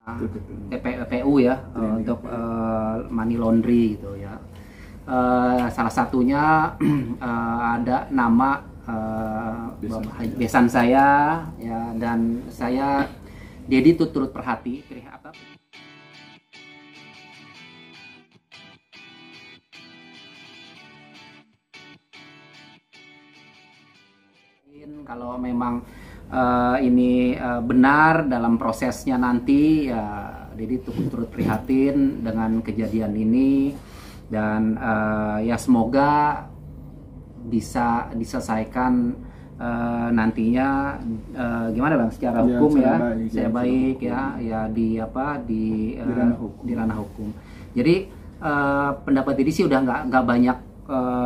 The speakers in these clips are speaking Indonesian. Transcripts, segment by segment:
TPPU ya, untuk money laundry gitu ya. Salah satunya ada nama besan saya ya, dan saya Dedi turut perhati apa kalau memang ini benar dalam prosesnya nanti ya. Dedi turut prihatin dengan kejadian ini, dan ya semoga bisa diselesaikan nantinya gimana Bang, secara hukum ya, saya baik ya, di ranah hukum. Jadi pendapat Dedi sih udah nggak banyak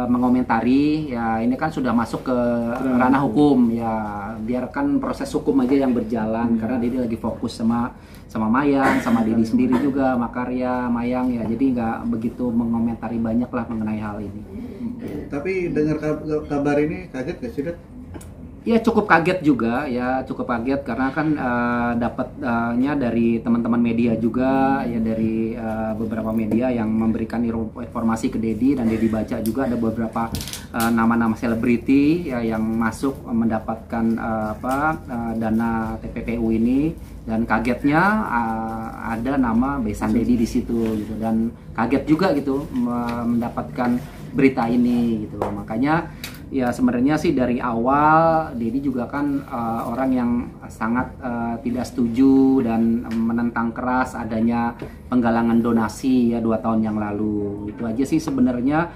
mengomentari ya, ini kan sudah masuk ke ranah hukum ya, biarkan proses hukum aja yang berjalan, karena Dedi lagi fokus sama Mayang, sama Dedi sendiri juga, Makarya, Mayang ya, jadi nggak begitu mengomentari banyak lah mengenai hal ini. Tapi dengar kabar ini kaget gak sih, Det? Ya cukup kaget juga ya, cukup kaget karena kan dapatnya dari teman-teman media juga ya, dari beberapa media yang memberikan informasi ke Dedi, dan Dedi baca juga ada beberapa nama-nama selebriti ya yang masuk mendapatkan dana TPPU ini, dan kagetnya ada nama besan Dedi di situ gitu, dan kaget juga gitu mendapatkan berita ini gitu. Makanya ya sebenarnya sih dari awal Dedi juga kan orang yang sangat tidak setuju dan menentang keras adanya penggalangan donasi ya 2 tahun yang lalu. Itu aja sih sebenarnya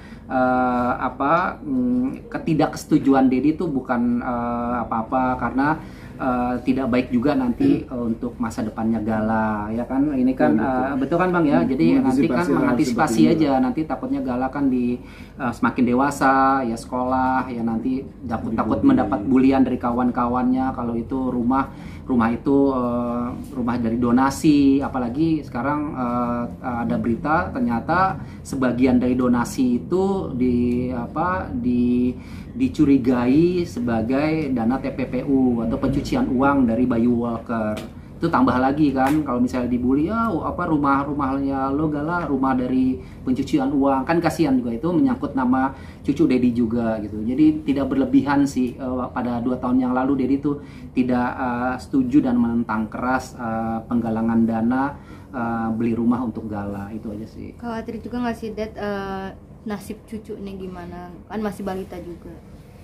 ketidaksetujuan Dedi itu bukan apa-apa, karena tidak baik juga nanti untuk masa depannya Gala ya kan, ini kan betul kan Bang ya, jadi nanti kan mengantisipasi aja, nanti takutnya Gala kan semakin dewasa ya, sekolah ya, nanti takut mendapat bulian dari kawan-kawannya kalau itu rumah itu rumah dari donasi, apalagi sekarang ada berita ternyata sebagian dari donasi itu dicurigai sebagai dana TPPU atau pencucian uang dari Bayu Walker. Itu tambah lagi kan, kalau misalnya dibully ya rumahnya lo Gala rumah dari pencucian uang, kan kasihan juga, itu menyangkut nama cucu Dedi juga gitu. Jadi tidak berlebihan sih, pada 2 tahun yang lalu Dedi tuh tidak setuju dan menentang keras penggalangan dana beli rumah untuk Gala, itu aja sih. Khawatir juga nggak sih Det, nasib cucunya gimana, kan masih balita juga?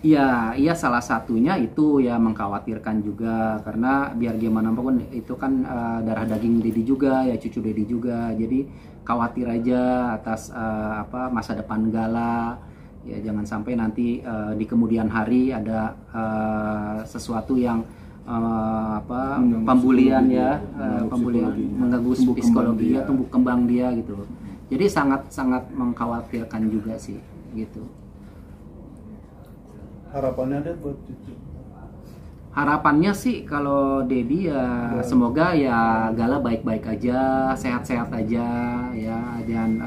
Iya salah satunya itu ya mengkhawatirkan juga, karena biar gimana pun itu kan darah daging Dedi juga ya, cucu Dedi juga, jadi khawatir aja atas masa depan Gala ya, jangan sampai nanti di kemudian hari ada sesuatu yang pembulian ya, mengganggu psikologi ya, tumbuh kembang dia gitu. Jadi sangat mengkhawatirkan juga sih gitu. Harapannya ada buat cucu? Harapannya sih kalau Dedi ya semoga ya Gala baik-baik aja, sehat-sehat aja ya, dan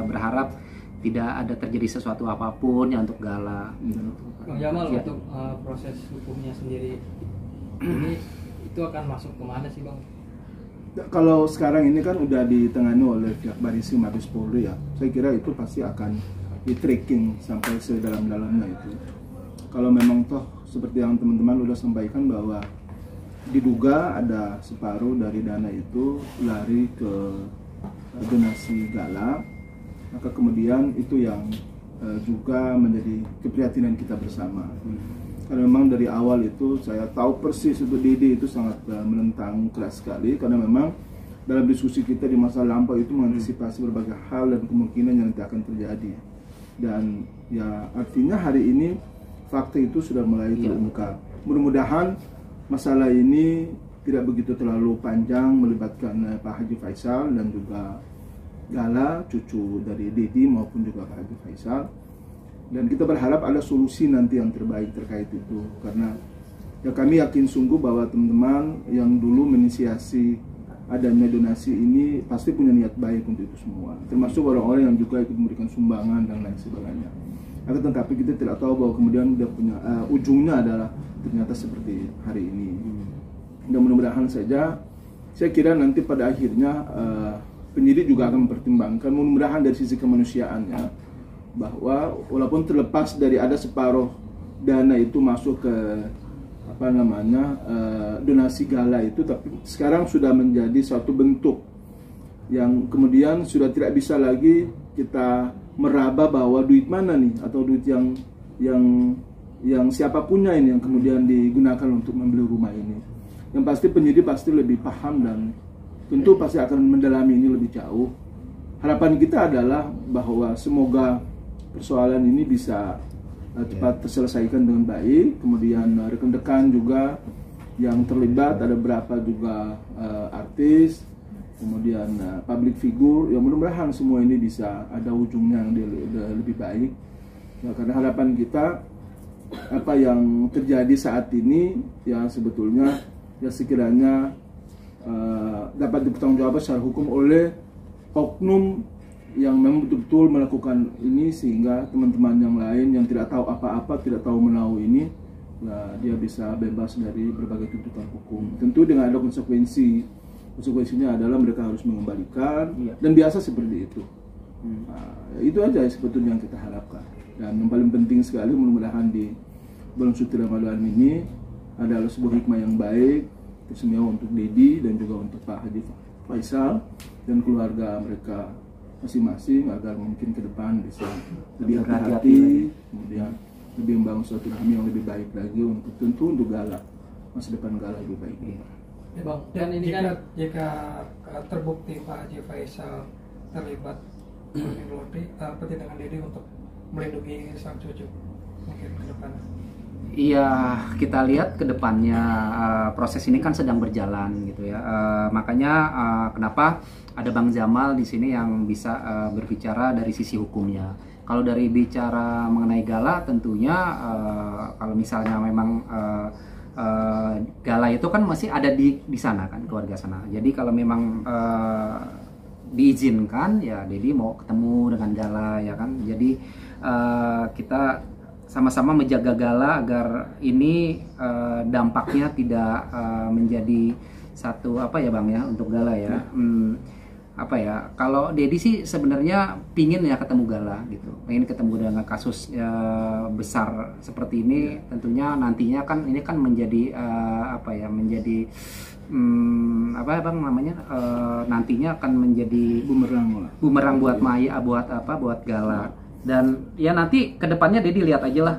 berharap tidak ada terjadi sesuatu apapun ya untuk Gala. Bang Jamal ya. Untuk proses hukumnya sendiri ini itu akan masuk kemana sih Bang? Kalau sekarang ini kan udah ditangani oleh pihak Barisi Mabes Polri ya, saya kira itu pasti akan di-tracking sampai sedalam-dalamnya itu. Kalau memang toh seperti yang teman-teman udah sampaikan bahwa diduga ada separuh dari dana itu lari ke donasi Gala, maka kemudian itu yang juga menjadi keprihatinan kita bersama. Karena memang dari awal itu saya tahu persis itu Dedi itu sangat menentang keras sekali, karena memang dalam diskusi kita di masa lampau itu mengantisipasi berbagai hal dan kemungkinan yang nanti akan terjadi. Dan ya artinya hari ini fakta itu sudah mulai terungkap. Mudah-mudahan masalah ini tidak begitu terlalu panjang, melibatkan Pak Haji Faisal dan juga Gala, cucu dari Dedi maupun juga Pak Haji Faisal. Dan kita berharap ada solusi nanti yang terbaik terkait itu, karena ya kami yakin sungguh bahwa teman-teman yang dulu menginisiasi adanya donasi ini pasti punya niat baik untuk itu semua, termasuk orang-orang yang juga ikut memberikan sumbangan dan lain sebagainya. Akan tetapi kita tidak tahu bahwa kemudian dia punya ujungnya adalah ternyata seperti hari ini. Dan mudah-mudahan saja saya kira nanti pada akhirnya penyidik juga akan mempertimbangkan, mudah-mudahan dari sisi kemanusiaannya, bahwa walaupun terlepas dari ada separuh dana itu masuk ke donasi gala itu, tapi sekarang sudah menjadi suatu bentuk yang kemudian sudah tidak bisa lagi kita meraba bahwa duit mana nih, atau duit yang siapapunnya ini yang kemudian digunakan untuk membeli rumah ini. Yang pasti penyidik pasti lebih paham dan tentu pasti akan mendalami ini lebih jauh. Harapan kita adalah bahwa semoga persoalan ini bisa cepat terselesaikan dengan baik. Kemudian rekan-rekan juga yang terlibat, ada berapa juga artis, kemudian public figure, yang mudah-mudahan semua ini bisa ada ujungnya yang lebih baik. Ya, karena harapan kita apa yang terjadi saat ini ya sebetulnya ya sekiranya dapat dipertanggungjawabkan secara hukum oleh oknum yang memang betul-betul melakukan ini, sehingga teman-teman yang lain yang tidak tahu apa-apa, tidak tahu menahu ini, ya, dia bisa bebas dari berbagai tuntutan hukum. Tentu dengan ada konsekuensinya adalah mereka harus mengembalikan, dan biasa seperti itu. Itu aja sebetulnya yang kita harapkan. Dan yang paling penting sekali, mudah-mudahan di bulan suci Ramadan ini adalah sebuah hikmah yang baik semua untuk Dedi dan juga untuk Pak Haji Faisal dan keluarga mereka masing-masing, agar mungkin ke depan bisa lebih hati-hati, kemudian lebih membangun suatu kami yang lebih baik lagi untuk tentu untuk Gala, masa depan Gala lebih baik. Ya Bang, dan ini jika terbukti Pak Haji Faisal terlibat pertindakan Dedi untuk melindungi sang cucu mungkin ke depan. Iya, kita lihat ke depannya, proses ini kan sedang berjalan gitu ya. Makanya kenapa ada Bang Jamal di sini yang bisa berbicara dari sisi hukumnya. Kalau dari bicara mengenai Gala, tentunya kalau misalnya memang Gala itu kan masih ada di sana kan, keluarga sana. Jadi kalau memang diizinkan, ya Dedi mau ketemu dengan Gala ya kan. Jadi kita sama-sama menjaga Gala agar ini dampaknya tidak menjadi satu apa ya Bang ya untuk Gala ya. Apa ya, kalau Dedi sih sebenarnya pingin ya ketemu Gala gitu, pengen ketemu dengan kasus besar seperti ini. Tentunya nantinya kan ini kan menjadi apa ya, menjadi apa Bang namanya, nantinya akan menjadi bumerang buat Maya, buat Gala. Dan ya nanti kedepannya Dedi lihat aja lah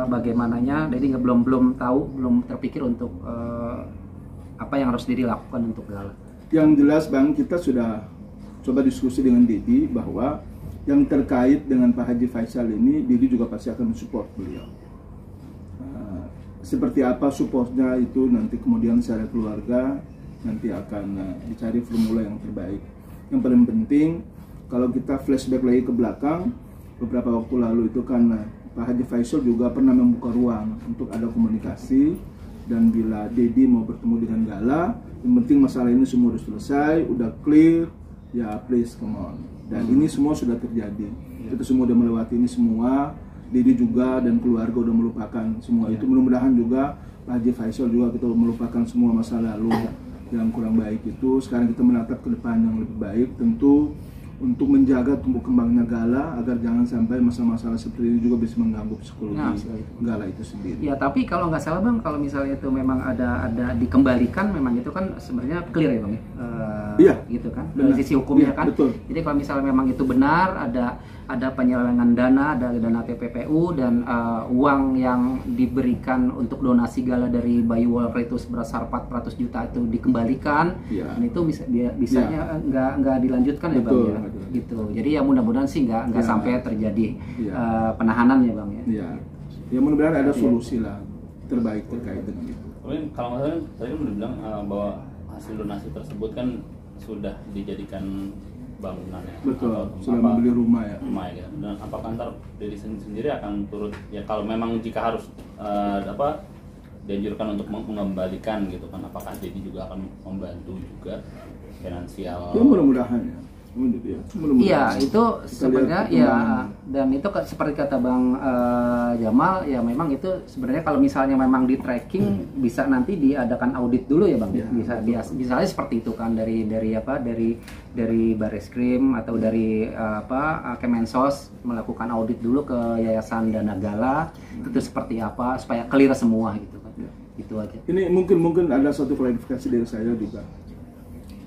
bagaimananya. Dedi belum tahu, belum terpikir untuk apa yang harus Dedi lakukan untuk Gala. Yang jelas Bang, kita sudah coba diskusi dengan Dedi bahwa yang terkait dengan Pak Haji Faisal ini, Dedi juga pasti akan mensupport beliau. Seperti apa supportnya itu nanti kemudian secara keluarga nanti akan dicari formula yang terbaik. Yang paling penting, kalau kita flashback lagi ke belakang, beberapa waktu lalu itu kan Pak Haji Faisal juga pernah membuka ruang untuk ada komunikasi, dan bila Dedi mau bertemu dengan Gala, yang penting masalah ini semua sudah selesai, udah clear, ya please come on. Dan ini semua sudah terjadi, kita semua udah melewati ini semua. Dedi juga dan keluarga udah melupakan semua itu. Mudah-mudahan juga Pak Haji Faisal juga kita melupakan semua masa lalu yang kurang baik itu. Sekarang kita menatap ke depan yang lebih baik, tentu untuk menjaga tumbuh kembangnya Gala agar jangan sampai masalah-masalah seperti ini juga bisa mengganggu psikologi Gala itu sendiri. Ya, tapi kalau nggak salah Bang, kalau misalnya itu memang ada dikembalikan, memang itu kan sebenarnya clear ya Bang ya. Iya. Gitu kan. Dari sisi hukumnya kan. Betul. Jadi kalau misalnya memang itu benar, ada penyelewengan dana, ada dana TPPU dan uang yang diberikan untuk donasi Gala dari Bayu Walker itu sebesar 400 juta itu dikembalikan, dan itu bisanya nggak dilanjutkan ya Bang ya. Gitu. Jadi ya mudah-mudahan sih nggak sampai terjadi penahanan ya Bang ya. Iya. Ya mudah-mudahan ada solusi lah terbaik terkait dengan itu. Kalau nggak salah tadi udah bilang bahwa hasil donasi tersebut kan sudah dijadikan bangunan ya. Betul, sudah membeli rumah ya. Rumah ya. Dan apakah ntar Dedi sendiri akan turut ya, kalau memang jika harus dianjurkan untuk mengembalikan gitu kan, apakah Dedi juga akan membantu juga finansial? Ya mudah-mudahan ya. gitu ya. Mudah-mudahan. Iya, itu Kita sebenarnya lihat ya, perkembangan. dan itu seperti kata Bang Jamal, ya memang itu sebenarnya kalau misalnya memang di tracking bisa nanti diadakan audit dulu ya Bang. Ya, Misalnya seperti itu kan dari Bareskrim atau dari Kemensos melakukan audit dulu ke Yayasan Dana Gala itu seperti apa supaya clear semua gitu kan. Ya. Itu aja. Ini mungkin ada satu klarifikasi dari saya juga.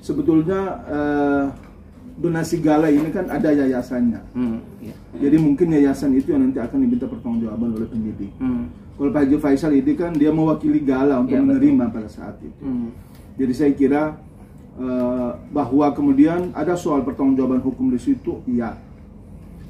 Sebetulnya donasi gala ini kan ada yayasannya. Iya. Jadi mungkin yayasan itu yang nanti akan diminta pertanggungjawaban oleh penyidik. Kalau Pak Haji Faisal ini kan dia mewakili gala untuk Ya, menerima pada saat itu. Jadi saya kira bahwa kemudian ada soal pertanggungjawaban hukum di situ, iya.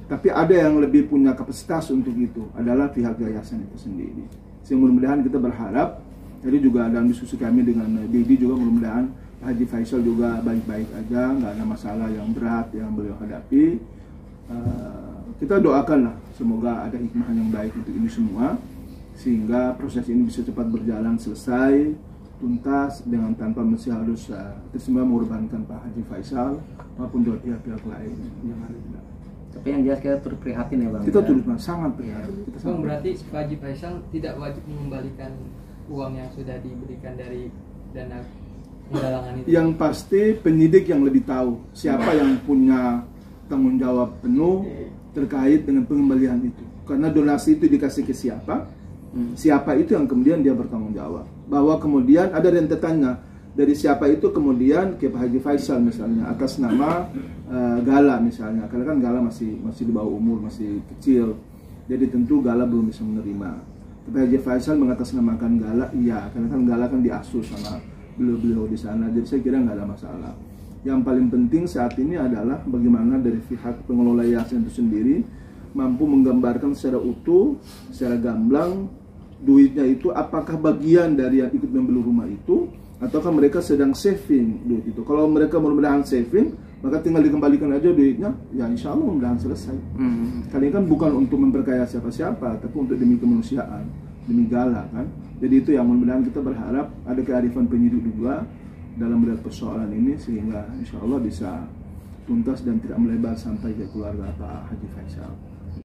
Tapi ada yang lebih punya kapasitas untuk itu adalah pihak yayasan itu sendiri. Sehingga mudah-mudahan kita berharap, tadi juga dalam diskusi kami dengan Dedi juga mudah-mudahan Haji Faisal juga baik-baik aja, nggak ada masalah yang berat yang beliau hadapi. Kita doakanlah semoga ada hikmah yang baik untuk ini semua, sehingga proses ini bisa cepat berjalan, selesai, tuntas dengan tanpa mesti harus kita semua mengorbankan Pak Haji Faisal maupun juga pihak-pihak lain yang ada. Tapi yang jelas kita turut prihatin ya Bang. Kita turut sangat prihatin. Kita Bang, sangat berarti Pak Haji Faisal tidak wajib mengembalikan uang yang sudah diberikan dari dana penggalangan itu? Yang pasti penyidik yang lebih tahu siapa yang punya tanggung jawab penuh terkait dengan pengembalian itu. Karena donasi itu dikasih ke siapa, siapa itu yang kemudian dia bertanggung jawab. Bahwa kemudian ada rentetannya dari siapa itu kemudian ke Pak Haji Faisal misalnya atas nama Gala misalnya. Karena kan Gala masih di bawah umur, masih kecil. Jadi tentu Gala belum bisa menerima. Tapi Haji Faisal mengatasnamakan Gala, iya, karena kan Gala kan diasuh sama beliau di sana, jadi saya kira nggak ada masalah. Yang paling penting saat ini adalah bagaimana dari pihak pengelola yayasan itu sendiri mampu menggambarkan secara utuh, secara gamblang duitnya itu apakah bagian dari yang ikut membeli rumah itu, ataukah mereka sedang saving duit itu. Kalau mereka mudah-mudahan saving, maka tinggal dikembalikan aja duitnya, ya insya Allah mudah-mudahan selesai. Kali ini kan bukan untuk memperkaya siapa-siapa, tapi untuk demi kemanusiaan, demi Gala kan. Jadi itu yang mudah-mudahan kita berharap ada kearifan penyidik juga dalam melihat persoalan ini sehingga insya Allah bisa tuntas dan tidak melebar sampai ke keluarga Pak Haji Faisal.